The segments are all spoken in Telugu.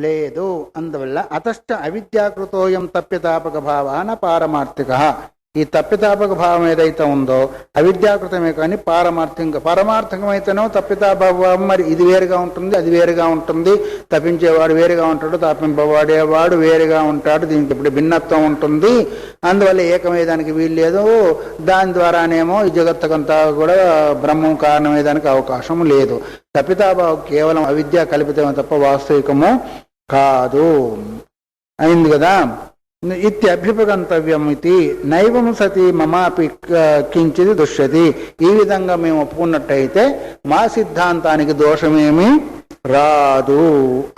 లేదు. అందువల్ల అతశ్చ అవిద్యాకృతోయం తప్యతాపక భావాన పారమార్థిక. ఈ తప్పితాపక భావం ఏదైతే ఉందో అవిద్యాకృతమే కానీ పారమార్థికమైతేనో తప్పితాపభావం మరి ఇది వేరుగా ఉంటుంది, అది వేరుగా ఉంటుంది. తప్పించేవాడు వేరుగా ఉంటాడు, తప్పింపబడేవాడు వేరుగా ఉంటాడు. దీనికి ఇప్పుడు భిన్నత్వం ఉంటుంది. అందువల్ల ఏకమయ్యేదానికి వీలు లేదు. దాని ద్వారానేమో ఈ జగత్తుకంతా కూడా బ్రహ్మం కారణమయ్యేదానికి అవకాశం లేదు. తప్పితాభావం కేవలం అవిద్య కల్పితమే తప్ప వాస్తవికము కాదు. అయింది కదా. ఇత్యభ్యుపగంతవ్యం ఇది నైవం సతి మమాపి కించిది దుష్యతి. ఈ విధంగా మేము ఒప్పుకున్నట్టయితే మా సిద్ధాంతానికి దోషమేమీ రాదు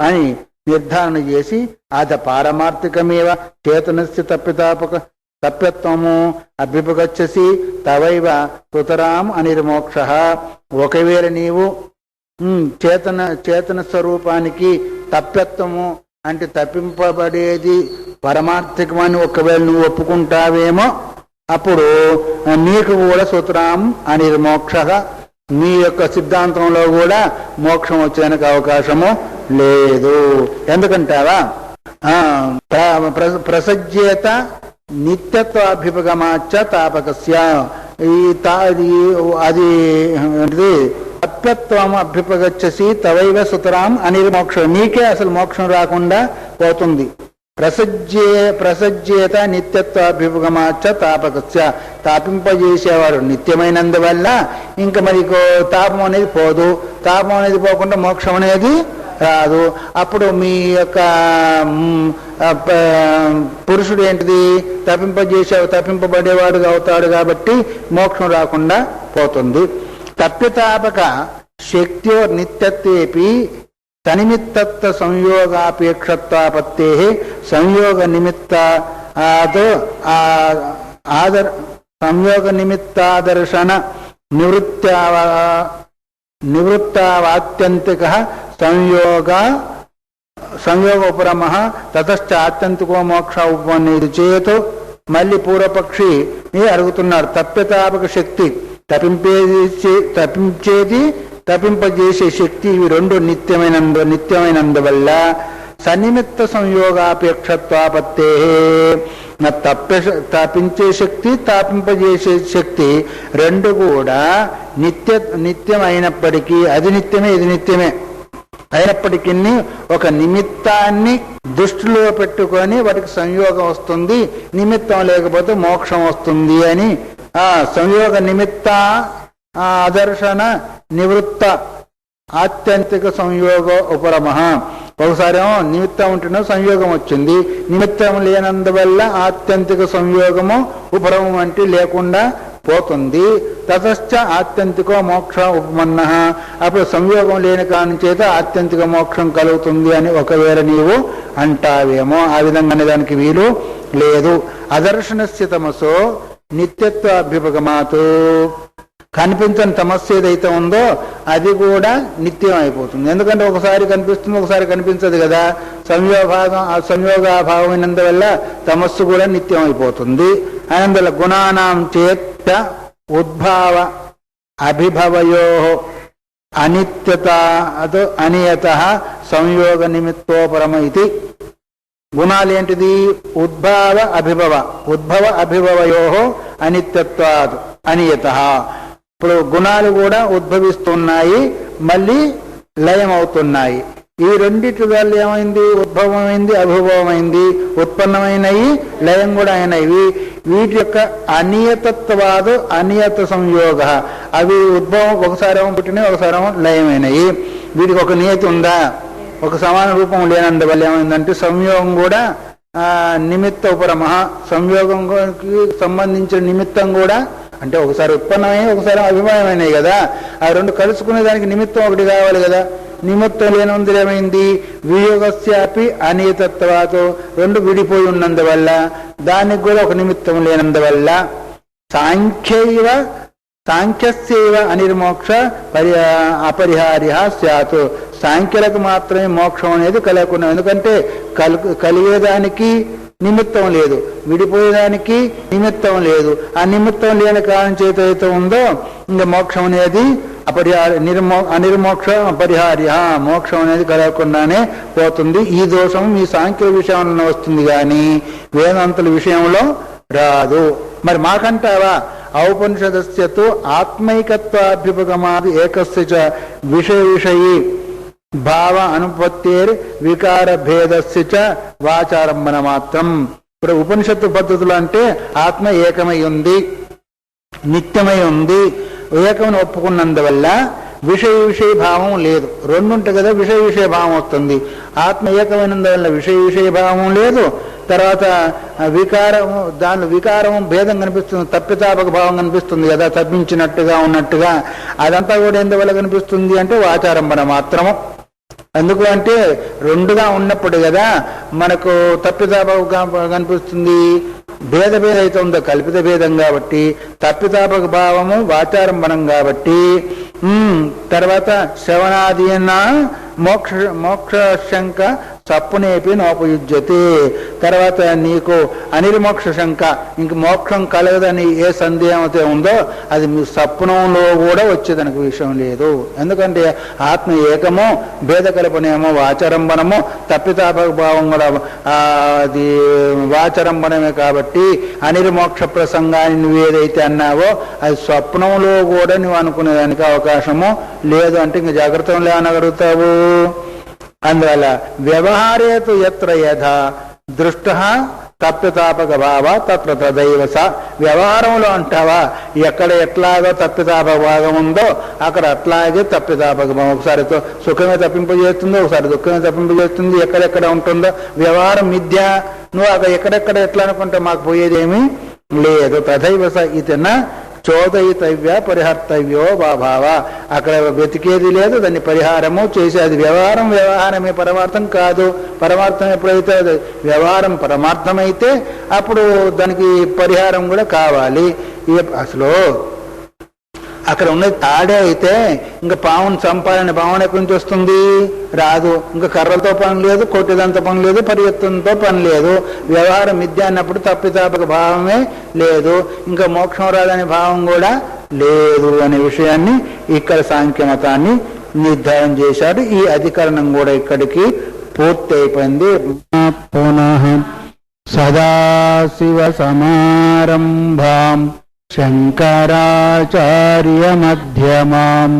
అని నిర్ధారణ చేసి అద పారమార్థికమేవ చేతనస్య తప్యత్వము అభ్యుపగచ్చసి తవైవ సుతరాం అనిర్మోక్ష. ఒకవేళ నీవు చేతన స్వరూపానికి తప్యత్వము అంటే తప్పింపబడేది పరమార్థికమని ఒకవేళ నువ్వు ఒప్పుకుంటావేమో అప్పుడు నీకు కూడా సుతరాం అనిర్మోక్ష, నీ యొక్క సిద్ధాంతంలో కూడా మోక్షం వచ్చేందుకు అవకాశము లేదు. ఎందుకంటావా ప్రసజ్యేత నిత్యత్వాభ్యుపగమాచ తాపకస్య. అది తప్యత్వం అభ్యుపగచ్చసి తవైవ సుతరాం అనిర్మోక్ష. నీకే అసలు మోక్షం రాకుండా పోతుంది. ప్రసజ్యేత నిత్యత్వాభ్యుపగమాచ తాపకస్య. తాపింపజేసేవాడు నిత్యమైనందువల్ల ఇంకా మరి తాపం అనేది పోదు. తాపం అనేది పోకుండా మోక్షం అనేది రాదు. అప్పుడు మీ యొక్క పురుషుడు ఏంటిది తప్పింపబడేవాడుగా అవుతాడు కాబట్టి మోక్షం రాకుండా పోతుంది. తప్యతాపక శక్త్యో నిత్యత్వేపి తనిమిత్తత్వ సంయోగాపేక్షత్వాపత్తే సంయోగ నిమిత్తాదర్శన నివృత్తావాత్యంతిక సంయోగోపరమ తతశ్చ ఆత్యంతికో మోక్ష ఉపన్నేది చేతు. మళ్ళీ పూర్వపక్షి అడుగుతున్నాడు. తప్యతాపక శక్తి తప్పించేది తప్పింపజేసే శక్తి ఇవి రెండు నిత్యమైనందువల్ల సన్నిమిత్త సంయోగాపేక్షత్వాపత్తే. తప్పించే శక్తి తాపింపజేసే శక్తి రెండు కూడా నిత్యమైనప్పటికీ అది నిత్యమే ఇది నిత్యమే అయినప్పటికీ ఒక నిమిత్తాన్ని దృష్టిలో పెట్టుకొని వాటికి సంయోగం వస్తుంది. నిమిత్తం లేకపోతే మోక్షం వస్తుంది అని సంయోగ నిమిత్త ఆదర్శన నివృత్త ఆత్యంతిక సంయోగ ఉపరమ. ఒకసారేమో నిమిత్తం ఉంటేనే సంయోగం వచ్చింది, నిమిత్తం లేనందువల్ల ఆత్యంతిక సంయోగము ఉపరమం అంటే లేకుండా పోతుంది. తతశ్చ ఆత్యంతికో మోక్ష ఉపమన్న. అప్పుడు సంయోగం లేని కారణం చేత ఆత్యంతిక మోక్షం కలుగుతుంది అని ఒకవేళ నీవు అంటావేమో. ఆ విధంగా అనేదానికి వీలు లేదు. అదర్శనస్య తమసో నిత్యత్వ అభ్యుపగమాతు. కనిపించని తమస్సు ఏదైతే ఉందో అది కూడా నిత్యం అయిపోతుంది. ఎందుకంటే ఒకసారి కనిపిస్తుంది ఒకసారి కనిపించదు కదా. సంయోగాభావం అయినందువల్ల తమస్సు కూడా నిత్యం అయిపోతుంది. అందువల్ల గుణానాం చేత ఉద్భావ అభిభవయో అనిత్యత అనియత సంయోగ నిమిత్తోపరమ ఇది. గుణాలు ఏంటిది? ఉద్భవ అభిభవయో అనిత్యత్వాద్ అనియత. ఇప్పుడు గుణాలు కూడా ఉద్భవిస్తున్నాయి, మళ్ళీ లయం అవుతున్నాయి. ఈ రెండిటి వల్ల ఏమైంది? ఉద్భవమైంది, అభిభవమైంది, ఉత్పన్నమైనవి, లయం కూడా అయినవి. వీటి యొక్క అనియతత్వాదు అనియత సంయోగ. అవి ఉద్భవం ఒకసారేమో పుట్టినవి ఒకసారేమో లయమైనవి. వీటికి ఒక నియతి ఉందా? ఒక సమాన రూపం లేనందువల్ల ఏమైందంటే సంయోగం కూడా నిమిత్త ఉపరమ. సంయోగంకి సంబంధించిన నిమిత్తం కూడా అంటే ఒకసారి ఉత్పన్నమై ఒకసారి అభిమానమైనవి కదా. ఆ రెండు కలుసుకునే దానికి నిమిత్తం ఒకటి కావాలి కదా. నిమిత్తం లేనందులో ఏమైంది? వియోగస్యాపి అనియతత్వాతో రెండు విడిపోయి ఉన్నందువల్ల దానికి కూడా ఒక నిమిత్తం లేనందువల్ల సాంఖ్యస్యైవ అనిర్మోక్ష అపరిహార్య స్యాత్. సాంఖ్యులకు మాత్రమే మోక్షం అనేది కలగకుండా. ఎందుకంటే కలిగేదానికి నిమిత్తం లేదు, విడిపోయేదానికి నిమిత్తం లేదు. ఆ నిమిత్తం లేని కారణం చేత అయితే ఉందో ఇంకా మోక్షం అనేది అనిర్మోక్ష అపరిహార్య, మోక్షం అనేది కలగకుండానే పోతుంది. ఈ దోషం మీ సాంఖ్య విషయంలో వస్తుంది కానీ వేదాంతుల విషయంలో రాదు. మరి మాకంటావా ఔపనిషదస్యతు ఆత్మైకత్వాభ్యుపగమాది ఏకస్య చ విషయ విషయీ భావ అనుపత్తేర్ వికార భేదస్య చ వాచారంభన మాత్రం. ఇప్పుడు ఉపనిషత్తు పద్ధతులు అంటే ఆత్మ ఏకమై ఉంది, నిత్యమై ఉంది. ఏకమని ఒప్పుకున్నందువల్ల విషయ భావం లేదు. రెండు ఉంటాయి కదా, విషయ భావం వస్తుంది. ఆత్మ ఏకమైనందువల్ల విషయ భావం లేదు. తర్వాత వికారము, దాని వికారము భేదం కనిపిస్తుంది, తప్పితాపక భావం కనిపిస్తుంది కదా, తప్పించినట్టుగా ఉన్నట్టుగా. అదంతా కూడా ఎందువల్ల కనిపిస్తుంది అంటే వాచారంభన మాత్రము. ఎందుకు అంటే రెండుగా ఉన్నప్పుడు కదా మనకు తప్పితాపక కనిపిస్తుంది. భేద అయితే ఉందో కల్పిత భేదం కాబట్టి తప్పితాపక భావము వాచారంభనం కాబట్టి. తర్వాత శ్రవణాదీన మోక్షశంక సప్పునేపి నోపయుజ్యతే. తర్వాత నీకు అనిర్మోక్ష శంక, ఇంక మోక్షం కలగదని ఏ సందేహం అయితే ఉందో అది మీ సప్పునంలో కూడా వచ్చేదనకు విషయం లేదు. ఎందుకంటే ఆత్మ ఏకమో, భేద కల్పనేమో వాచారంభనమో, తప్పితాపక భావం కూడా అది వాచారంభనమే కాబట్టి అనిర్మోక్ష ప్రసంగాన్ని నువ్వేదైతే అన్నావో అది స్వప్నంలో కూడా నువ్వు అనుకునేదానికి అవకాశము లేదు. అంటే ఇంక జాగ్రత్తలు అనగలుగుతావు. అందువల్ల వ్యవహారేతు ఎత్ర యథా దృష్ట తప్పితాపక భావ తత్ర తదైవ స. వ్యవహారంలో అంటావా ఎక్కడ ఎట్లాగో తప్పితాపక భాగం ఉందో అక్కడ అట్లాగే తప్పితాపక భావం. ఒకసారి సుఖమే తప్పింపజేస్తుంది, ఒకసారి దుఃఖమే తప్పింపజేస్తుంది. ఎక్కడెక్కడ ఉంటుందో వ్యవహారం మిథ్య. నువ్వు అక్కడ ఎక్కడెక్కడ ఎట్లా అనుకుంటే మాకు పోయేదేమీ లేదు. తదైవ స ఇతన చోదయితవ్య పరిహర్తవ్యో భావ. అక్కడ వెతికేది లేదు, దాన్ని పరిహారము చేసేది. వ్యవహారమే పరమార్థం కాదు. పరమార్థం ఎప్పుడైతే వ్యవహారం పరమార్థమైతే అప్పుడు దానికి పరిహారం కూడా కావాలి. అసలు అక్కడ ఉన్నది తాడే అయితే ఇంకా పావును చంపాలని భావన ఎక్కడి నుంచి వస్తుంది? రాదు. ఇంకా కర్రలతో పని లేదు, కొట్టేదంతో పని లేదు, పరిగెత్తంతో పని లేదు. వ్యవహారం మిథ్య అన్నప్పుడు తప్పితాపక భావమే లేదు, ఇంకా మోక్షం రాదనే భావం కూడా లేదు అనే విషయాన్ని ఇక్కడ సాంఖ్యమతాన్ని నిర్ధారణ చేశారు. ఈ అధికరణం కూడా ఇక్కడికి పూర్తి అయిపోయింది. పునః సదాశివ సమారంభాం శంకరాచార్య మధ్యమాం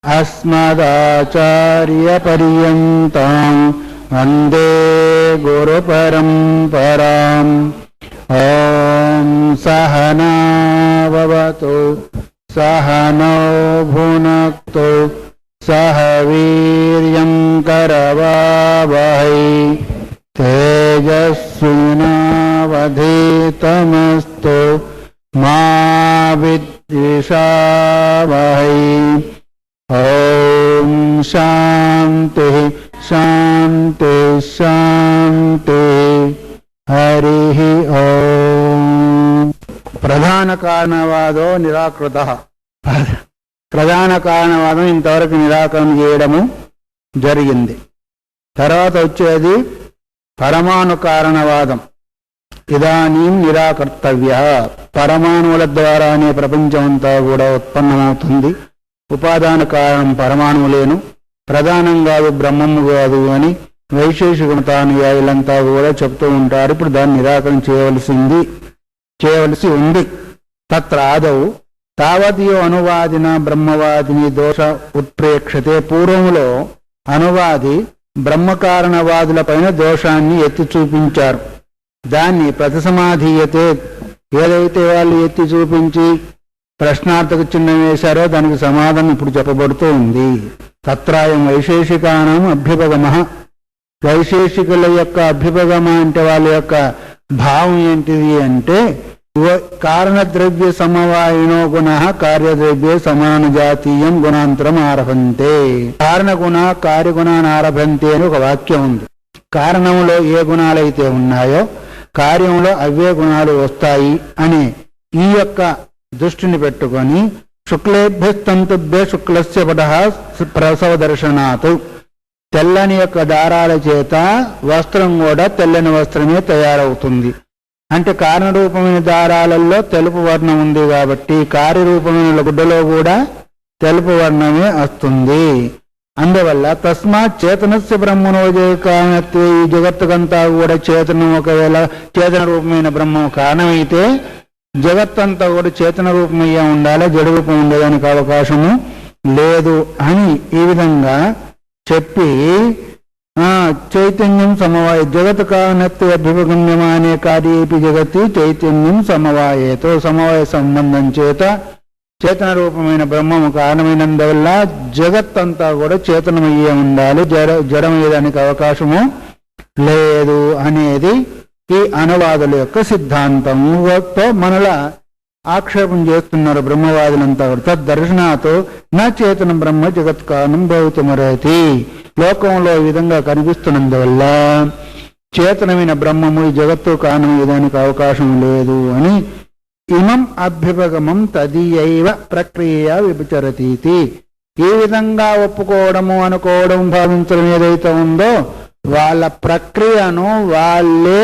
అస్మదాచార్య పర్యంతం వందే గురు పరంపరాం. ఓం సహనావతు సహనౌ భునక్తు సహ వీర్యం కరవావహై తేజస్వినావధీతమస్తు మా విద్విషావహై. ఓం శాంతి శాంతి శాంతి. హరి ఓం. ప్రధాన కారణవాదో నిరాకృత. ప్రధాన కారణవాదం ఇంతవరకు నిరాకరణ చేయడము జరిగింది. తర్వాత వచ్చేది పరమాణు కారణవాదం. ఇదానీం నిరాకర్తవ్య. పరమాణువుల ద్వారానే ప్రపంచం అంతా కూడా ఉత్పన్నమవుతుంది. ఉపాదాన కారణం పరమాణువులేను, ప్రధానం కాదు, బ్రహ్మము కాదు అని వైశేషిక మతానుయాయులంతా కూడా చెప్తూ ఉంటారు. ఇప్పుడు దాన్ని నిరాకరణ చేయవలసి ఉంది. తత్ర ఆదౌ తావద్యో అనువాదిన బ్రహ్మవాదిని దోష ఉత్ప్రేక్షతే. పూర్వములో అనువాది బ్రహ్మకారణవాదుల పైన దోషాన్ని ఎత్తి చూపించారు. దాన్ని ప్రతిసమాధీయతే. ఏదైతే వాళ్ళు ఎత్తి చూపించి ప్రశ్నార్థక చిహ్నం వేశారో దానికి సమాధానం ఇప్పుడు చెప్పబడుతూ ఉంది. తత్రాయం వైశేషికానం అభ్యుపగమ. వైశేషికుల యొక్క అభ్యుపగమ అంటే వాళ్ళ యొక్క భావం ఏంటిది అంటే కారణద్రవ్య సమవాయినో గుణ కార్యద్రవ్యే సమానజాతీయం గుణాంతరం ఆరభంతే. కారణగుణ కార్యగుణాన్ని ఆరభంతే అని ఒక వాక్యం ఉంది. కారణంలో ఏ గుణాలైతే ఉన్నాయో కార్యంలో అవే గుణాలు వస్తాయి అని ఈ యొక్క దృష్టిని పెట్టుకొని శుక్లేభ్యస్తంతుభ్య శుక్లస్య పటః ప్రసవ దర్శనాత్. తెల్లని యొక్క దారాల చేత వస్త్రం కూడా తెల్లని వస్త్రమే తయారవుతుంది. అంటే కారణరూపమైన దారాలలో తెలుపు వర్ణం ఉంది కాబట్టి కార్యరూపమైన గుడ్డలో కూడా తెలుపు వర్ణమే వస్తుంది. అందువల్ల తస్మాత్ చేతనస్య బ్రహ్మణోజయ కారణత్వే, ఈ జగత్తుకంతా కూడా చేతనం, ఒకవేళ చేతన రూపమైన బ్రహ్మం కారణమైతే జగత్తంతా కూడా చేతన రూపమయ్యే ఉండాలి, జడ రూపం ఉండేదానికి అవకాశము లేదు అని ఈ విధంగా చెప్పి చైతన్యం సమవాయ జగత్ కారణత్వ అభ్యుపగమ్యమానే కార్యేపి జగతి చైతన్యం సమవాయేతో, సమవాయ సంబంధం చేత చేతన రూపమైన బ్రహ్మము కారణమైనందువల్ల జగత్తంతా కూడా చేతనమయ్యే ఉండాలి, జడమయ్యేదానికి అవకాశము లేదు అనేది ఈ అనువాదుల యొక్క సిద్ధాంతంతో మనలా ఆక్షేపం చేస్తున్నారు బ్రహ్మవాదులంతా కూడా. తద్దర్శనాతో నా చేతనం బ్రహ్మ జగత్ కారణం భౌతమరతి, లోకంలో ఈ విధంగా కనిపిస్తున్నందువల్ల చేతనమైన బ్రహ్మము ఈ జగత్తు కారణమయ్యేదానికి అవకాశం లేదు అని ఇమం అభ్యుపగమం తదీయైవ ప్రక్రియ విభచరతీతి, ఈ విధంగా ఒప్పుకోవడము, అనుకోవడం, భావించడం ఏదైతే ఉందో వాళ్ళ ప్రక్రియను వాళ్ళే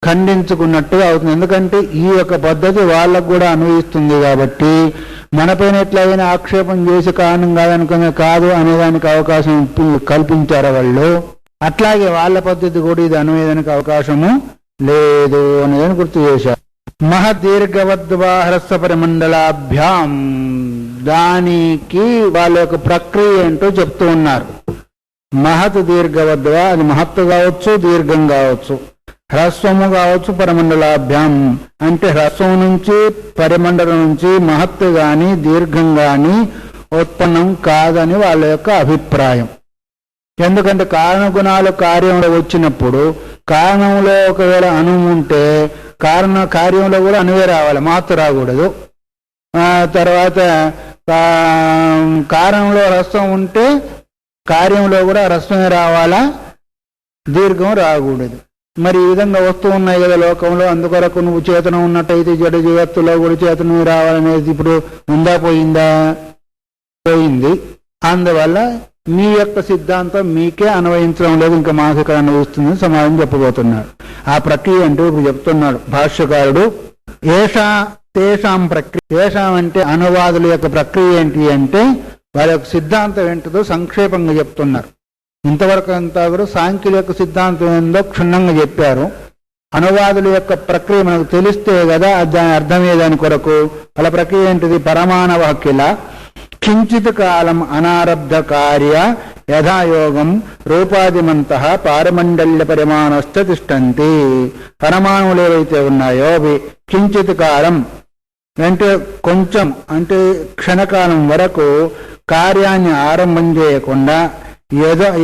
ఖండించుకున్నట్టుగా అవుతుంది. ఎందుకంటే ఈ యొక్క పద్ధతి వాళ్ళకు కూడా అన్వయిస్తుంది కాబట్టి మనపైన ఎట్లయినా ఆక్షేపం చేసి కారణం కాదనుకునే కాదు అనేదానికి అవకాశం కల్పించారు వాళ్ళు. అట్లాగే వాళ్ళ పద్ధతి కూడా ఇది అన్వయడానికి అవకాశము లేదు అనేదాన్ని గుర్తు చేశారు. మహదీర్ఘవద్వాహరస్వ పరిమండలాభ్యాం, దానికి వాళ్ళ యొక్క ప్రక్రియ ఏంటో చెప్తూ ఉన్నారు. మహత్ దీర్ఘవద్వా, అది మహత్తు కావచ్చు, దీర్ఘం కావచ్చు, హ్రస్వము కావచ్చు, పరిమండలాభ్యాం అంటే హ్రస్వం నుంచి పరిమండలం నుంచి మహత్తు గాని దీర్ఘం గాని ఉత్పన్నం కాదని వాళ్ళ యొక్క అభిప్రాయం. ఎందుకంటే కారణగుణాలు కార్యంలో వచ్చినప్పుడు కారణంలో ఒకవేళ అణువు ఉంటే కార్యంలో కూడా అణువే రావాలి, మహత్తు రాకూడదు. తర్వాత కారణంలో హ్రస్వం ఉంటే కార్యంలో కూడా హ్రస్వమే రావాలా, దీర్ఘం రాకూడదు. మరి ఈ విధంగా వస్తూ ఉన్నాయి కదా లోకంలో. అందుకొరకు నువ్వు చేతనం ఉన్నట్టయితే జడ జగత్తులో కూడా చేతనం రావాలనేది ఇప్పుడు ఉందా, పోయిందా? పోయింది. అందువల్ల మీ యొక్క సిద్ధాంతం మీకే అన్వయించడం లేదు, ఇంకా మాకు ఇక్కడ అన్వయిస్తుందని సమాధానం చెప్పబోతున్నాడు. ఆ ప్రక్రియ అంటే ఇప్పుడు చెప్తున్నాడు భాష్యకారుడు. ఏషా తేషాం ప్రక్రియ, ఏషాం అంటే అనువాదుల యొక్క ప్రక్రియ ఏంటి అంటే వారి యొక్క సిద్ధాంతం ఏంటిదో సంక్షేపంగా చెప్తున్నారు. ఇంతవరకు అంతా కూడా సాంఖ్యుల యొక్క సిద్ధాంతం ఏందో క్షుణ్ణంగా చెప్పారు. అనువాదుల యొక్క ప్రక్రియ మనకు తెలిస్తే కదా దాని అర్థమయ్యే దాని కొరకు. వాళ్ళ ప్రక్రియ ఏంటిది? పరమాణవ కిల కించిత్ కాలం అనారబ్ధ కార్య యథాయోగం రూపాదిమంత పారమండల్య పరిమాణస్థ తిష్టంతి. పరమాణువులు ఏవైతే ఉన్నాయో అవి కించిత్ కాలం అంటే కొంచెం, అంటే క్షణకాలం వరకు కార్యాన్ని ఆరంభం చేయకుండా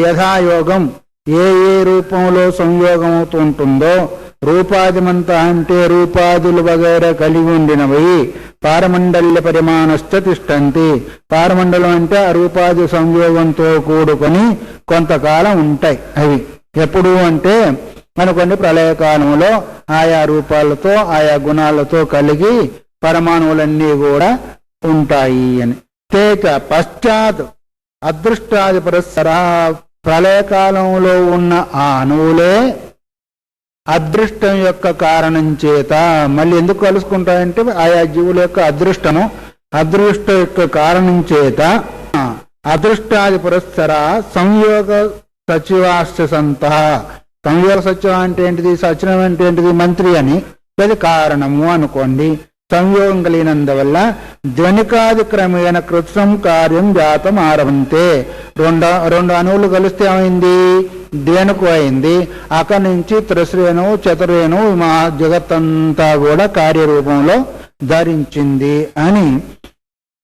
యథాయోగం ఏ ఏ రూపంలో సంయోగం అవుతుంటుందో, రూపాదిమంత అంటే రూపాదులు వగైరా కలిగి ఉండినవి పారమండల్య పరిమాణస్థ తిష్టంతి. పారమండలం అంటే ఆ రూపాది సంయోగంతో కూడుకొని కొంతకాలం ఉంటాయి. అవి ఎప్పుడు అంటే అనుకోండి ప్రళయకాలంలో ఆయా రూపాలతో ఆయా గుణాలతో కలిగి పరమాణువులన్నీ కూడా ఉంటాయి అని. తేచ పశ్చాత్ అదృష్టాది పరస్పర, ప్రళయకాలంలో ఉన్న ఆ అణువులే అదృష్టం యొక్క కారణం చేత మళ్ళీ ఎందుకు కలుసుకుంటాయంటే ఆయా జీవుల యొక్క అదృష్టము, అదృష్ట యొక్క కారణం చేత అదృష్టాది పురస్సర సంయోగ సచివాశ్చ సంత. సంయోగ సచివ అంటే ఏంటిది? సచివం అంటే ఏంటిది? మంత్రి అని. అది కారణము అనుకోండి. సంయోగం కలిగినందువల్ల ధ్వనికాది క్రమేణ కృత్సం కార్యం జాతం ఆరభంతే. రెండు అణువులు కలిస్తే ఏమైంది? ధ్వనుకు అయింది. అక్కడి నుంచి త్రిశ్రేణు చతుర్వేణు మహా జగత్తంతా కూడా కార్యరూపంలో ధరించింది అని.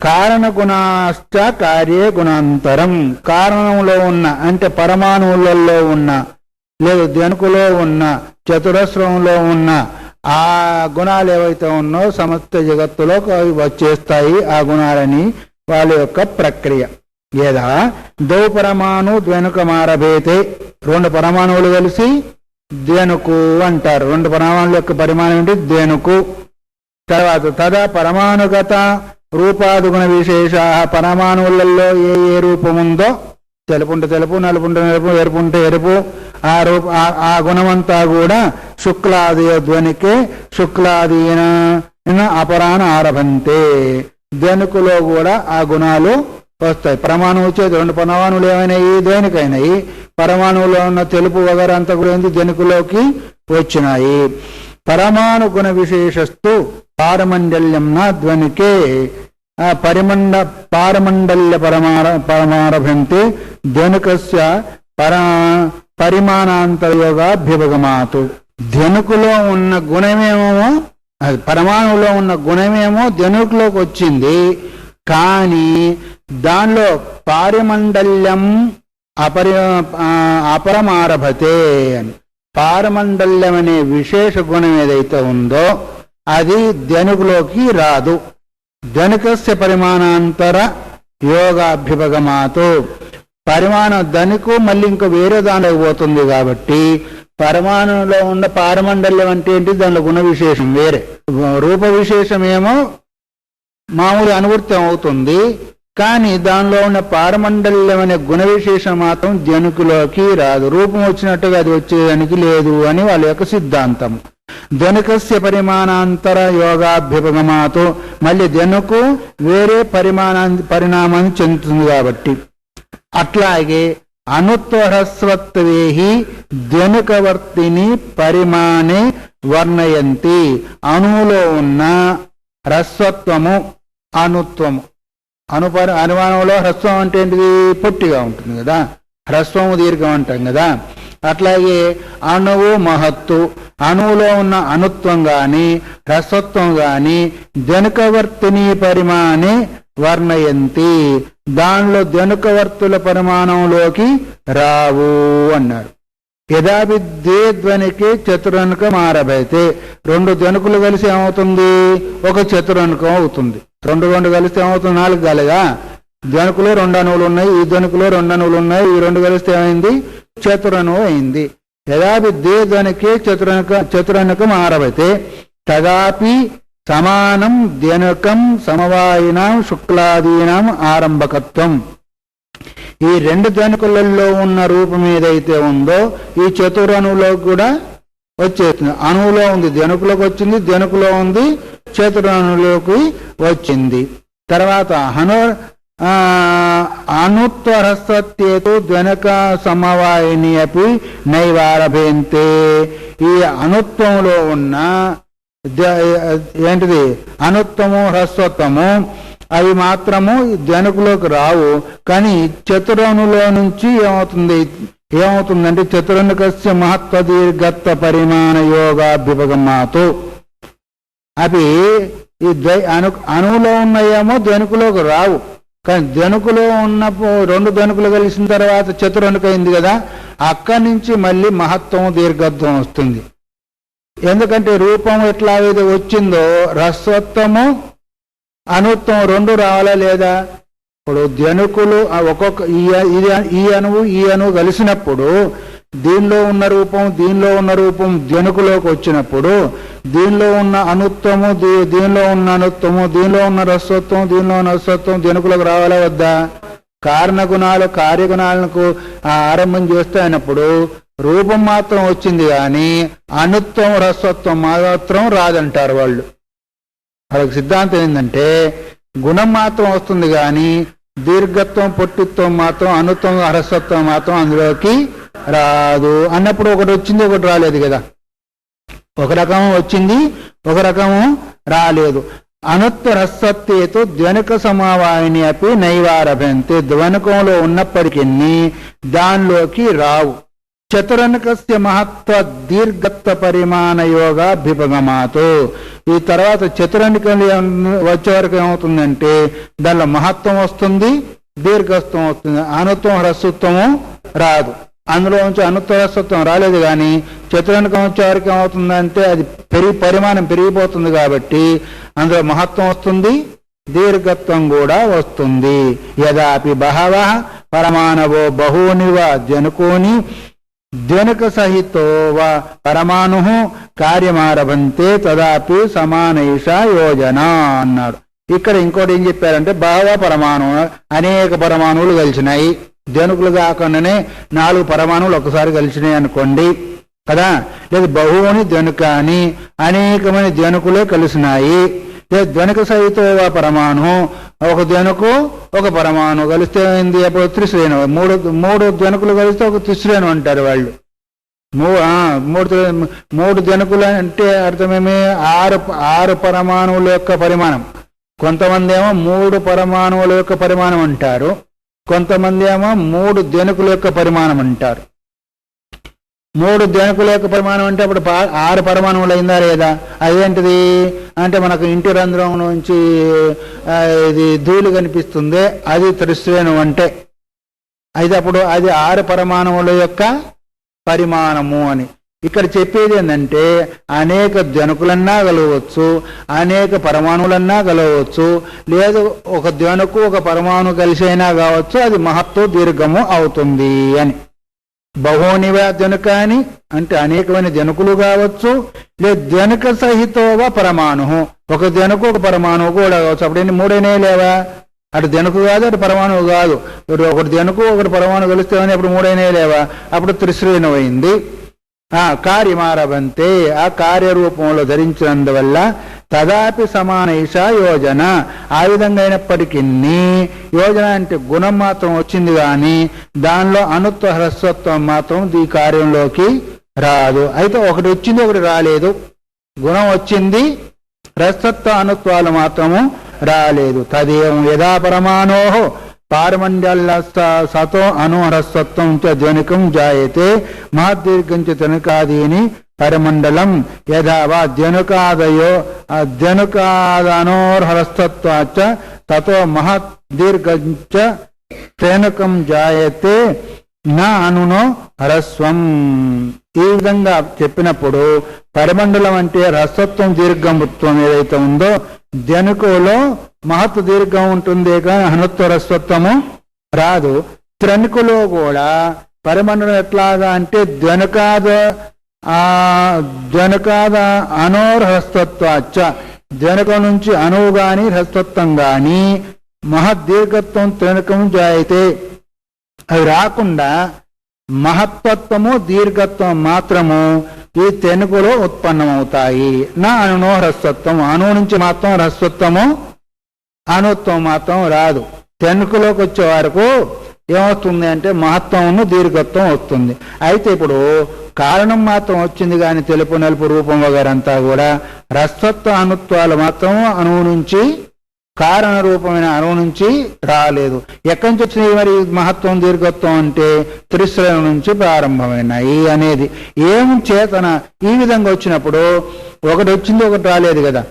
కారణ గుణాశ్చ కార్యే గుణాంతరం, కారణంలో ఉన్న అంటే పరమాణువులలో ఉన్న లేదు ధ్వనుకులో ఉన్న చతురస్రంలో ఉన్న ఆ గుణాలు ఏవైతే ఉన్నాయో సమస్త జగత్తులో వచ్చేస్తాయి. ఆ గుణాలని వాళ్ళ యొక్క ప్రక్రియ. ఏదా దౌ పరమాణు ధ్వనుకమారభేతే, రెండు పరమాణువులు కలిసి ధ్వనుకు అంటారు. రెండు పరమాణువుల యొక్క పరిమాణం ఏంటి? ధ్వనుకు. తర్వాత తదా పరమాణుగత రూపాదుగుణ విశేష, పరమాణువులలో ఏ ఏ రూపముందో తెలుపుంటే తెలుపు, నలుపుంటే నలుపు, ఎరుపుంటే ఎరుపు. ఆ గుణమంతా కూడా శుక్లాది ధ్వనికి శుక్లాదీన అపరాన ఆరభంతే. ధ్వనికులో కూడా ఆ గుణాలు వస్తాయి. పరమాణువు చేతి 2 పరమాణువులు ఏమైనాయి, దేనికైనాయి. పరమాణువులో ఉన్న తెలుపు వగర అంతా కూడా ధ్వనికులోకి వచ్చినాయి. పరమాణు గుణ విశేషస్తు పారమండల్యం నా ధ్వనికే పారమండల్య పరమారభంతే ధ్వనికస్య పరిమాణాంతరయోగాభ్యుపగమాతు. ధ్వనికులో ఉన్న గుణమేమో, పరమాణువులో ఉన్న గుణమేమో ధ్వనికులోకి వచ్చింది. కానీ దానిలో పారమండల్యం అపరమారభతే అని, పారమండల్యం అనే విశేష గుణం ఏదైతే ఉందో అది ధ్వనికులోకి రాదు. ధ్వనికస్య పరిమాణాంతర యోగాభ్యుపగమాతు. పరిమాణం ధనికు మళ్ళీ ఇంకో వేరే దానిలోకి పోతుంది కాబట్టి పరమాణులో ఉన్న పారమండల్యం అంటే ఏంటి, దానిలో గుణ విశేషం వేరే, రూప విశేషమేమో మామూలు అనువృత్తం అవుతుంది. కానీ దానిలో ఉన్న పారమండల్యం అనే గుణ విశేషం మాత్రం ధ్వనికులోకి రాదు. రూపం వచ్చినట్టుగా అది వచ్చేదానికి లేదు అని వాళ్ళ యొక్క సిద్ధాంతం. ధ్వనికస్య పరిమాణాంతర యోగాభ్యుపగమాతో మళ్ళీ ధ్వనుకు వేరే పరిణామాన్ని చెందుతుంది కాబట్టి. అట్లాగే అనుత్వహస్వత్వేహి ధ్వనికవర్తిని పరిమాణే వర్ణయంతి. అణువులో ఉన్న హ్రస్వత్వము అనుత్వము. అనుమానంలో హ్రస్వం అంటే ఏంటిది, పొట్టిగా ఉంటుంది కదా, హ్రస్వము దీర్ఘం అంటాం కదా. అట్లాగే అణువు మహత్తు, అణువులో ఉన్న అనుత్వం గాని హ్రస్వత్వం గాని ధ్వనికవర్తిని పరిమాణే వర్ణయంతి. దానిలో ధ్వనికవర్తుల పరిమాణంలోకి రావు అన్నారు. యథాభిద్దే ధ్వనికి చతురనుకం ఆరభైతే. 2 ధ్వనికులు కలిసి ఏమవుతుంది, ఒక చతురనుకం అవుతుంది. 2 కలిస్తే ఏమవుతుంది, 4 కాలేదా. ధ్వనికులు 2 అణువులు ఉన్నాయి, ఈ ధ్వనికులు 2 అణువులు ఉన్నాయి, ఈ 2 కలిస్తే ఏమైంది, చతురనువు అయింది. యథాభిద్దే ధ్వనికి చతురనుకం ఆరభైతే తదాపి సమానం ధ్వనికం సమవాయినాం శుక్లాదీనాం ఆరంభకత్వం. ఈ 2 ధ్వనికులలో ఉన్న రూపం ఏదైతే ఉందో ఈ చతురనువులో కూడా వచ్చేస్తుంది. అణువులో ఉంది ధ్వనికులోకి వచ్చింది, ధ్వనికులో ఉంది చతురనువులోకి వచ్చింది. తర్వాత అనుత్వహస్వత్యేతు ధ్వనిక సమవాయిని అపి నైవారభేంతే. ఈ అనుత్వంలో ఉన్న ఏంటిది, అనుత్వము హ్రస్వత్వము అవి మాత్రము ధ్వనికులోకి రావు. కానీ చతురనులో నుంచి ఏమవుతుందంటే చతురనుకస్య మహత్వ దీర్ఘత్వ పరిమాణ యోగాభ్యుపగమాతు. అవి ఈ అణువులో ఉన్నాయేమో ధ్వనికులోకి రావు. కానీ ధ్వనికులో ఉన్నప్పుడు 2 ధ్వనికులు కలిసిన తర్వాత చతురనుకైంది కదా, అక్కడి నుంచి మళ్ళీ మహత్వము దీర్ఘత్వం వస్తుంది. ఎందుకంటే రూపం ఎట్లా అయితే వచ్చిందో హ్రస్వత్వము అనుత్వం 2 రావాలా లేదా. ఇప్పుడు ధ్వనికులు ఒక్కొక్క ఈ అణువు కలిసినప్పుడు దీనిలో ఉన్న రూపం ధ్వనికులోకి వచ్చినప్పుడు దీనిలో ఉన్న అనుత్వము దీనిలో ఉన్న అనుత్వము దీనిలో ఉన్న రస్వత్వం దీనిలో ఉన్న రస్వత్వం ధ్వనికులకు రావాలా వద్దా. కారణగుణాలు కార్యగుణాలకు ఆరంభం చేస్తాయినప్పుడు రూపం మాత్రం వచ్చింది కానీ అనుత్వం రస్వత్వం మాత్రం రాదంటారు వాళ్ళు. వాళ్ళకి సిద్ధాంతం ఏంటంటే గుణం మాత్రం వస్తుంది కానీ దీర్ఘత్వం పొట్టిత్వం మాత్రం అనుత్వం హ్రస్వత్వం మాత్రం అందులోకి రాదు అన్నప్పుడు ఒకటి వచ్చింది ఒకటి రాలేదు కదా. ఒక రకము వచ్చింది ఒక రకము రాలేదు. అనుత్వ హ్రస్వత్వేతో ధ్వనిక సమవాయిని అపి నైవారభంతే. ధ్వనికంలో ఉన్నప్పటికీ దానిలోకి రావు. చతురనుకస్య మహత్వ దీర్ఘత్వ పరిమాణ యోగాభ్యుపగమాతో. ఈ తర్వాత చతురనుకలు వచ్చే వరకు ఏమవుతుందంటే దానిలో మహత్వం వస్తుంది దీర్ఘత్వం వస్తుంది, అనుత్వం హ్రస్వత్వము రాదు. అందులో నుంచి అనుత్వ హ్రస్వత్వం రాలేదు కానీ చతురనుకం వచ్చే వరకు ఏమవుతుందంటే అది పరిమాణం పెరిగిపోతుంది కాబట్టి అందులో మహత్వం వస్తుంది దీర్ఘత్వం కూడా వస్తుంది. యదాపి బహవః పరమాణవో బహూనివ జనుకోని ధ్వనిక సహితో పరమాణు కార్యమారభంతే తదాపి సమానైష యోజన అన్నాడు. ఇక్కడ ఇంకోటి ఏం చెప్పారంటే బహవ పరమాణు అనేక పరమాణువులు కలిసినాయి. జనుకులు కాకుండానే 4 పరమాణువులు ఒకసారి కలిసినాయి అనుకోండి కదా, లేదు బహువుని జనుకాని అనేకమైన జనుకులే కలిసినాయి, లేదు జనుక సహిత పరమాణు ఒక జనుకు ఒక పరమాణు కలిస్తే ఏంది అప్పుడు త్రిశ్రేణు, మూడు జనుకులు కలిస్తే ఒక త్రిశ్రేణు అంటారు వాళ్ళు. మూడు జనుకులు అంటే అర్థమేమి, 6 పరమాణువుల యొక్క పరిమాణం. కొంతమంది ఏమో 3 పరమాణువుల యొక్క పరిమాణం అంటారు, కొంతమంది ఏమో 3 జనుకుల యొక్క పరిమాణం అంటారు. 3 జనుకుల యొక్క పరిమాణం అంటే అప్పుడు 6 పరమాణువులు అయిందా లేదా? అదేంటిది అంటే మనకు ఇంటి రంధ్రం నుంచి ఇది ధూళి కనిపిస్తుంది, అది త్రిశ్రేణు అంటే అయితే అప్పుడు అది 6 పరమాణువుల యొక్క పరిమాణము అని. ఇక్కడ చెప్పేది ఏంటంటే అనేక జనుకులన్నా కలవచ్చు, అనేక పరమాణువులన్నా కలవచ్చు, లేదు ఒక జనుకు ఒక పరమాణు కలిసి అయినా కావచ్చు, అది మహత్తు దీర్ఘము అవుతుంది అని. బహునివ జనుకాని అంటే అనేకమైన జనుకులు కావచ్చు, లేదు జనుక సహితోవ పరమాణు ఒక జనుకు ఒక పరమాణువు కూడా కావచ్చు. అప్పుడు 3 లేవా? అటు జనుకు కాదు, అటు పరమాణువు కాదు, ఒకటి జనుకు ఒకటి పరమాణు కలిస్తే అప్పుడు 3 లేవా? అప్పుడు త్రిశ్రేణు అయింది. కార్యమారభంతే ఆ కార్యరూపంలో ధరించినందువల్ల తదాపి సమానైష యోజన ఆ విధంగా అయినప్పటికీ యోజన అంటే గుణం మాత్రం వచ్చింది కానీ దానిలో అనుత్వ హ్రస్వత్వం మాత్రం ఈ కార్యంలోకి రాదు. అయితే ఒకటి వచ్చింది ఒకటి రాలేదు, గుణం వచ్చింది, హ్రస్వత్వ అనుత్వాలు మాత్రము రాలేదు. తదేవం యదా పరమాణో పారమండల సతో అనుహ్రస్వత్వం చ జనికం జాయతే మహద్దీర్ఘం చ జనకాదీని పరిమండలం యథా వా జనుకాదయో జనుకాదనోర్హ్రస్వత్వాచ్చ తతో మహద్దీర్ఘం చ జనకం జాయతే నా అనునో హ్రస్వం. ఈ విధంగా చెప్పినప్పుడు పరిమండలం అంటే హ్రస్వత్వం దీర్ఘముత్వం ఏదైతే ఉందో జనుకులో మహత్తు దీర్ఘం ఉంటుంది కానీ హనుత్వ హ్రస్వత్వము రాదు. త్రనుకులో కూడా పరిమండలం ఎట్లాగా అంటే జనకాద అనోర్హ్రస్వత్వాచ్చ జనక నుంచి అణువు గాని హ్రస్వత్వం గాని మహద్దీర్ఘత్వం త్రనుకం జాయితే అవి రాకుండా మహత్వత్వము దీర్ఘత్వం మాత్రము ఈ తెనుకులో ఉత్పన్నమవుతాయి. నా అణునో హ్రస్వత్వం అణువు నుంచి మాత్రం హ్రస్వత్వము అణుత్వం మాత్రం రాదు. తెనుకులోకి వచ్చే వరకు ఏమవుతుంది అంటే మహత్వము దీర్ఘత్వం వస్తుంది. అయితే ఇప్పుడు కారణం మాత్రం వచ్చింది కానీ తెలుపు నలుపు రూపం వగరంతా కూడా హ్రస్వత్వ అణుత్వాలు మాత్రం అణువు నుంచి కారణ రూపమైన అణువు నుంచి రాలేదు. ఎక్కడి నుంచి వచ్చినాయి మరి మహత్వం దీర్ఘత్వం అంటే త్రిశ్రేణి నుంచి ప్రారంభమైనాయి అనేది. ఏం చేతన ఈ విధంగా వచ్చినప్పుడు ఒకటి వచ్చింది ఒకటి రాలేదు కదా,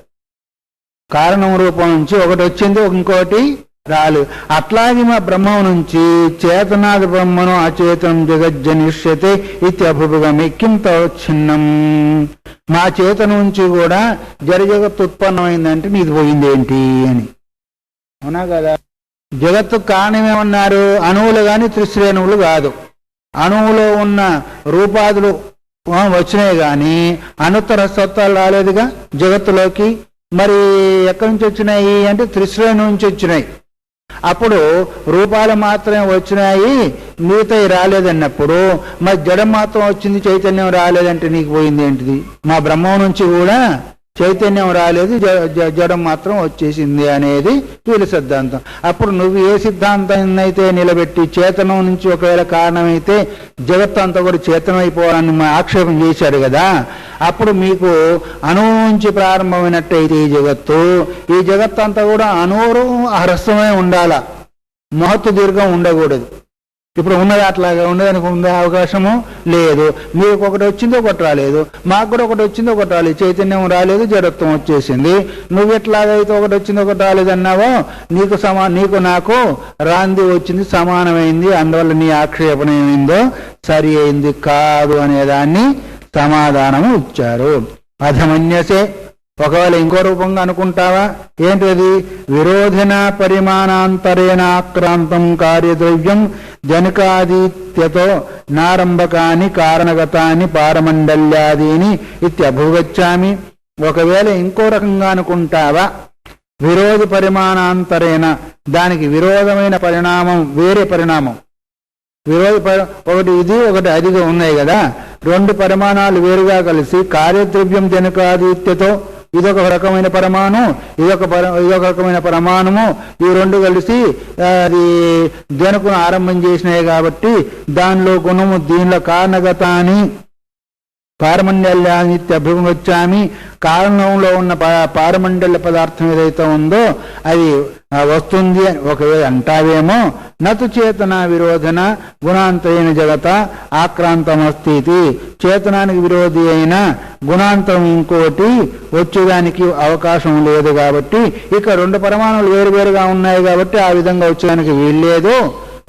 కారణం రూపం నుంచి ఒకటి వచ్చింది ఇంకోటి రాలేదు. అట్లాగే మా బ్రహ్మం నుంచి చేతనాది బ్రహ్మను అచేతనం జగజ్జనిష్యతే ఇత్యభుగమి కింత చిన్నం. మా చేతన నుంచి కూడా జగత్తు ఉత్పన్నమైందంటే నీది పోయింది ఏంటి అని. అవునా కదా? జగత్తు కారణమేమన్నారు? అణువులు కానీ త్రిశ్రేణువులు కాదు. అణువులో ఉన్న రూపాదులు వచ్చినాయి కానీ అణుత్తర సత్వాలు రాలేదుగా జగత్తులోకి. మరి ఎక్కడి నుంచి వచ్చినాయి అంటే త్రిశ్రేణి నుంచి వచ్చినాయి. అప్పుడు రూపాలు మాత్రమే వచ్చినాయి, మిగతాయి రాలేదన్నప్పుడు మరి జడం మాత్రం వచ్చింది, చైతన్యం రాలేదంటే నీకు పోయింది ఏంటిది? మా బ్రహ్మం నుంచి కూడా చైతన్యం రాలేదు, జడం మాత్రం వచ్చేసింది అనేది వీళ్ళ సిద్ధాంతం. అప్పుడు నువ్వు ఏ సిద్ధాంతాన్ని అయితే నిలబెట్టి చేతనం నుంచి ఒకవేళ కారణమైతే జగత్తు అంతా కూడా చేతనం అయిపోవాలని ఆక్షేపం చేశాడు కదా, అప్పుడు మీకు అణువు నుంచి ప్రారంభమైనట్టయితే ఈ జగత్తు అంతా కూడా అణువు హ్రస్వమే ఉండాలా, మహత్తు దీర్ఘం ఉండకూడదు. ఇప్పుడు ఉన్నది అట్లాగా ఉండడానికి ఉండే అవకాశము లేదు. మీకు ఒకటి వచ్చింది ఒకటి రాలేదు, మాకు కూడా ఒకటి వచ్చింది ఒకటి రాలేదు, చైతన్యం రాలేదు, జడత్వం వచ్చేసింది. నువ్వు ఎట్లాగైతే ఒకటి వచ్చింది ఒకటి రాలేదు అన్నావో నీకు నాకు రాంది వచ్చింది సమానమైంది, అందువల్ల నీ ఆక్షేపణ ఏమైందో సరి అయింది కాదు అనేదాన్ని సమాధానము ఇచ్చారు. అధమన్యసే ఒకవేళ ఇంకో రూపంగా అనుకుంటావా ఏంటది? విరోధిన పరిమాణాంతరేణ ఆక్రాంతం కార్యద్రవ్యం జనకాదిత్యతో నారంభకాని కారణగతాని పారమండల్యాదీని ఇత్యభుగచ్చామి. ఒకవేళ ఇంకో రకంగా అనుకుంటావా విరోధి పరిమాణాంతరేణ దానికి విరోధమైన పరిణామం వేరే పరిణామం ఒకటి ఇది ఒకటి అదిగా ఉన్నాయి కదా, రెండు పరిమాణాలు వేరుగా కలిసి కార్యద్రవ్యం జనకాదిత్యతో ఇదొక రకమైన పరమాణు, ఇదొక రకమైన పరమాణుము, ఈ రెండు కలిసి అది జనకును ఆరంభం చేసినాయి కాబట్టి దానిలో గుణము దీనిలో కారణగతాన్ని పారమండల్యానిత్య అభిముచ్చామి, కారణంలో ఉన్న పారమండల్య పదార్థం ఏదైతే ఉందో అది వస్తుంది అని ఒకవేళ అంటావేమో, నతు చేతన విరోధన గుణాంతరైన జగత ఆక్రాంతమస్థితి, చేతనానికి విరోధి అయిన గుణాంతం ఇంకోటి వచ్చేదానికి అవకాశం లేదు కాబట్టి, ఇక రెండు పరమాణువులు వేరువేరుగా ఉన్నాయి కాబట్టి ఆ విధంగా వచ్చేదానికి వీల్లేదు.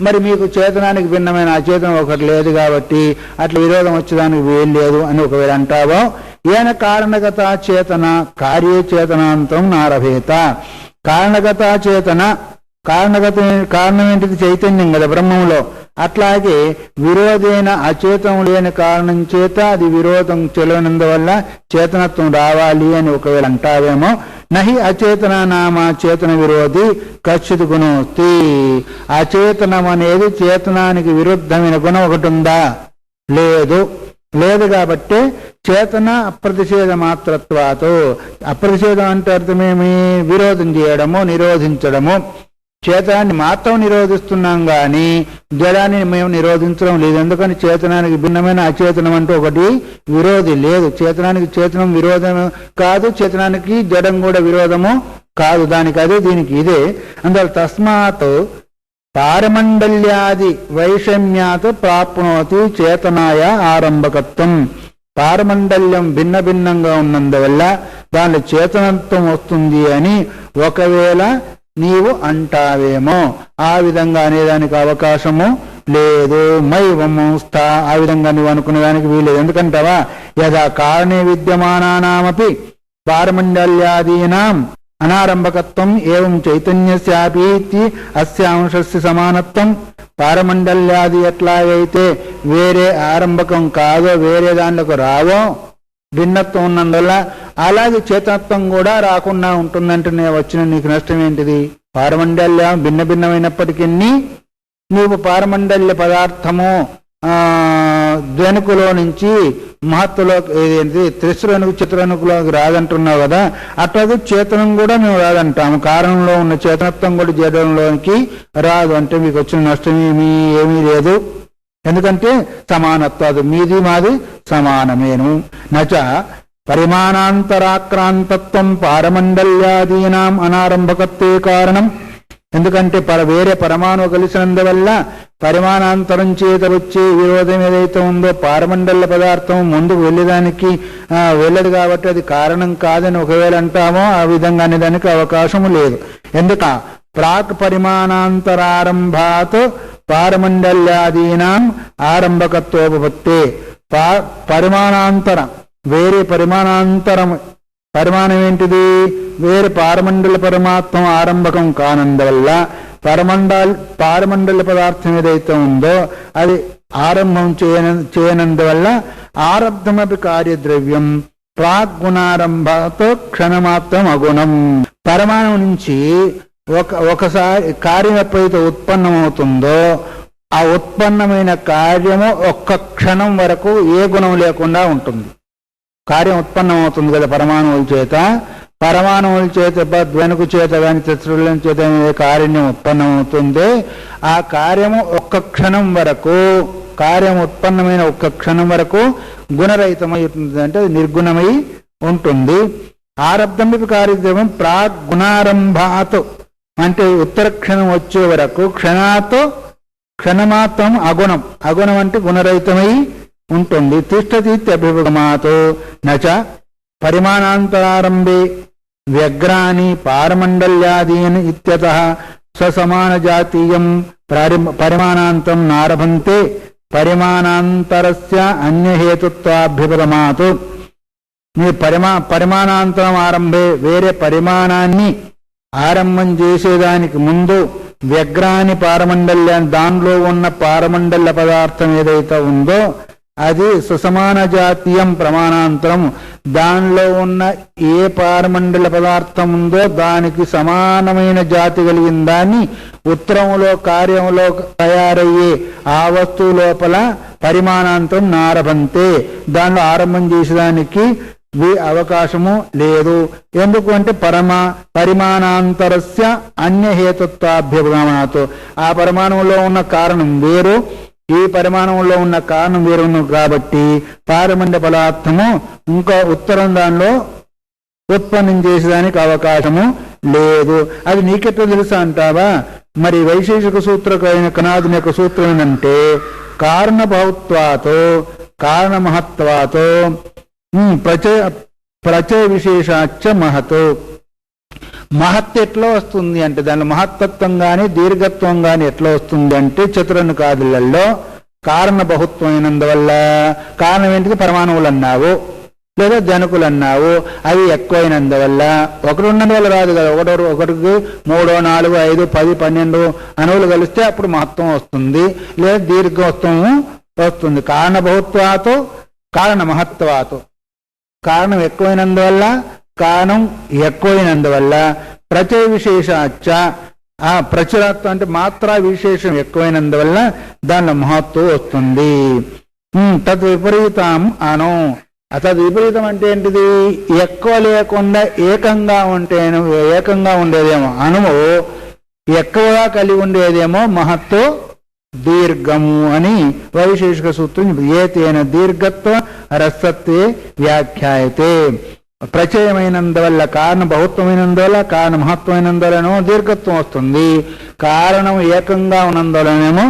మరి మీకు చేతనానికి భిన్నమైన అచేతనం ఒకటి లేదు కాబట్టి అట్లా విరోధం వచ్చేదానికి వీలు లేదు అని ఒకవేళ అంటావో, ఈయన కారణగత చేతన కార్యే చేతనాంతం నారభేత, కారణగత చేతన కారణం ఏంటిది చైతన్యం కదా బ్రహ్మంలో, అట్లాగే విరోధైన అచేతం లేని కారణం చేత అది విరోధం చెలవనందువల్ల చేతనత్వం రావాలి అని ఒకవేళ అంటావేమో, నహి అచేతన నామ చేతన విరోధి కచ్చిత్ గుణోస్తి, అచేతనం అనేది చేతనానికి విరుద్ధమైన గుణం ఒకటి ఉందా? లేదు కాబట్టి చేతన అప్రతిషేధ మాత్రత్వాతో, అప్రతిషేధం అంటే అర్థమేమి? విరోధం చేయడము, నిరోధించడము. చేతనాన్ని మాత్రం నిరోధిస్తున్నాం కానీ జడాన్ని మేము నిరోధించడం లేదు. ఎందుకని చేతనానికి భిన్నమైన అచేతనం అంటూ ఒకటి విరోధి లేదు. చేతనానికి చేతనం విరోధం కాదు, చేతనానికి జడం కూడా విరోధము కాదు. దానికి అదే, దీనికి ఇదే. అందువల్ల తస్మాత్ పారమండల్యాది వైషమ్యాత్ ప్రాప్నోతి చేతనాయ ఆరంభకత్వం, పారమండల్యం భిన్న భిన్నంగా ఉన్నందువల్ల దాని చేతనత్వం వస్తుంది అని ఒకవేళ నీవు అంటావేమో. ఆ విధంగా అనేదానికి అవకాశము లేదు. మైవముస్థ, ఆ విధంగా నువ్వు అనుకునే దానికి వీలేదు. ఎందుకంటావా? యథా కారణే విద్యమానానామపి పారమండల్యాదీనాం అనారంభకత్వం ఏవం చైతన్యస్యాపి అస్యాంశస్య సమానత్వం, పారమండల్యాది ఎట్లాగైతే వేరే ఆరంభకం కాదో వేరే దాంట్లోకి రావో భిన్నత్వం ఉన్నందువల్ల, అలాగే చేతనత్వం కూడా రాకుండా ఉంటుందంటే వచ్చిన నీకు నష్టం ఏంటిది? పారమండల్యం భిన్న భిన్నమైనప్పటికీ నీవు పారమండల్య పదార్థము ధ్వనుకులో నుంచి మహత్తులో ఏదేంటి త్రిశ్రనుకు చిత్రనుకులోకి రాదంటున్నావు కదా, అట్లాగే చేతనం కూడా మేము రాదంటాము. కారణంలో ఉన్న చేతనత్వం కూడా జడంలోనికి రాదు. అంటే మీకు వచ్చిన నష్టం ఏమీ లేదు. ఎందుకంటే సమానత్వాదు, మీది మాది సమానమేను. నచ పరిమాణాంతరాక్రాంతత్వం పారమండల్యాదీనాం అనారంభకత్వే కారణం. ఎందుకంటే వేరే పరమాణు కలిసినందువల్ల పరిమాణాంతరం చేత వచ్చే విరోధం ఏదైతే ఉందో పారమండల పదార్థం ముందుకు వెళ్ళేదానికి వెళ్ళదు కాబట్టి అది కారణం కాదని ఒకవేళ అంటామో ఆ విధంగా అనేదానికి అవకాశము లేదు. ఎందుక ప్రాక్ పరిమాణాంతరారంభాత్ పారమండల్యాదీనాం ఆరంభకత్వోపత్తే, పరిమాణాంతరం వేరే పరిమాణం ఏంటిది? వేరే పారమండల పరమాత్మ ఆరంభకం కానందువల్ల పారమండల పదార్థం ఏదైతే ఉందో అది ఆరంభం చేయనందువల్ల ఆరబ్ధమపి కార్యద్రవ్యం ప్రాగ్గుణారంభతో క్షణమాత్రం అగుణం. పరమాణు నుంచి ఒకసారి కార్యం ఎప్పుడైతే ఉత్పన్నమవుతుందో ఆ ఉత్పన్నమైన కార్యము ఒక్క క్షణం వరకు ఏ గుణం లేకుండా ఉంటుంది. కార్యం ఉత్పన్నమవుతుంది కదా పరమాణువుల చేత ధ్వనుకు చేత కానీ త్రిశూలం చేత కారణ్యం ఉత్పన్నమవుతుంది. ఆ కార్యము ఒక్క క్షణం వరకు, కార్యం ఉత్పన్నమైన ఒక్క క్షణం వరకు గుణరహితమై ఉంటుంది, అంటే నిర్గుణమై ఉంటుంది. ఆరబ్ధం కార్యక్రమం ప్రాగ్ గుణారంభాత్ అంటే ఉత్తర క్షణం వచ్చే వరకు క్షణమాత్రం అగుణం, అగుణం అంటే గుణరహితమై ఉంటుంది. తిష్టతీత్యభిగమాత్ నచ పరిమాణాంతరారంభే వ్యగ్రాని పారమండల్యాదీన్ ఇత్యతః స్వసమాన జాతీయం పరిమాణాంతం నారభంతే పరిమాణాంతరస్య అన్యహేతుత్వాభ్యుపగమాత్. మీ పరిమాణాంతరం ఆరంభే వేరే పరిమాణాన్ని ఆరంభం చేసేదానికి ముందు వ్యగ్రాని పారమండల్యాన్ని దానిలో ఉన్న పారమండల పదార్థం ఏదైతే ఉందో అది సుసమాన జాతీయం ప్రమాణాంతరం. దానిలో ఉన్న ఏ పారమండల పదార్థం ఉందో దానికి సమానమైన జాతి కలిగిన దాన్ని ఉత్తరములో కార్యములో తయారయ్యే ఆ వస్తువు లోపల పరిమాణాంతరం నారభంతే, దానిలో ఆరంభం చేసేదానికి అవకాశము లేదు. ఎందుకు అంటే పరిమాణాంతరస్య అన్యహేతుత్వాభ్యగమనాతో, ఆ పరిమాణంలో ఉన్న కారణం వేరు, ఈ పరిమాణంలో ఉన్న కారణం వేరును కాబట్టి పారమండ పదార్థము ఇంకా ఉత్తరం దానిలో ఉత్పన్నం చేసేదానికి అవకాశము లేదు. అది నీకెట్లా తెలుసా అంటావా? మరి వైశేషిక సూత్రకైన కనాదుని యొక్క సూత్రం ఏంటంటే కారణభౌత్వాతో కారణమహత్వాతో ప్రచయ విశేషాచ్చ మహతో. మహత్ ఎట్లా వస్తుంది అంటే దాని మహత్తత్వం గాని దీర్ఘత్వం గాని ఎట్లా వస్తుంది అంటే చతురనుకాదులలో కారణ బహుత్వమైనందువల్ల, కారణం ఏంటిది పరమాణువులు అన్నావు లేదా జనకులు అన్నావు, అవి ఎక్కువైనందువల్ల, ఒకటి ఉన్నందువల్ల రాదు కదా. ఒకటికి 3, 4, 5, 10, 12 అణువులు కలిస్తే అప్పుడు మహత్వం వస్తుంది లేదా దీర్ఘత్వము వస్తుంది. కారణ బహుత్వాతో కారణ మహత్వాతో, కారణం ఎక్కువైనందువల్ల కారణం ఎక్కువైనందువల్ల ప్రచయ విశేషాచ్చ, ఆ ప్రచురత్వం అంటే మాత్రా విశేషం ఎక్కువైనందువల్ల దానిలో మహత్వం వస్తుంది. తద్విపరీతం అను. తద్విపరీతం అంటే ఏంటిది? ఎక్కువ లేకుండా ఏకంగా ఉండేదేమో అణువు, ఎక్కువగా కలిగి ఉండేదేమో మహత్తు దీర్ఘము అని వైశేషిక సూత్రం. ఏతేన దీర్ఘత్వ రసత్వే వ్యాఖ్యాయతే. ప్రచయమైనందువల్ల కారణ బహుత్వమైనందువల్ల కారణ మహత్వమైనందువలనేమో దీర్ఘత్వం వస్తుంది, కారణం ఏకంగా ఉన్నందువలనేమో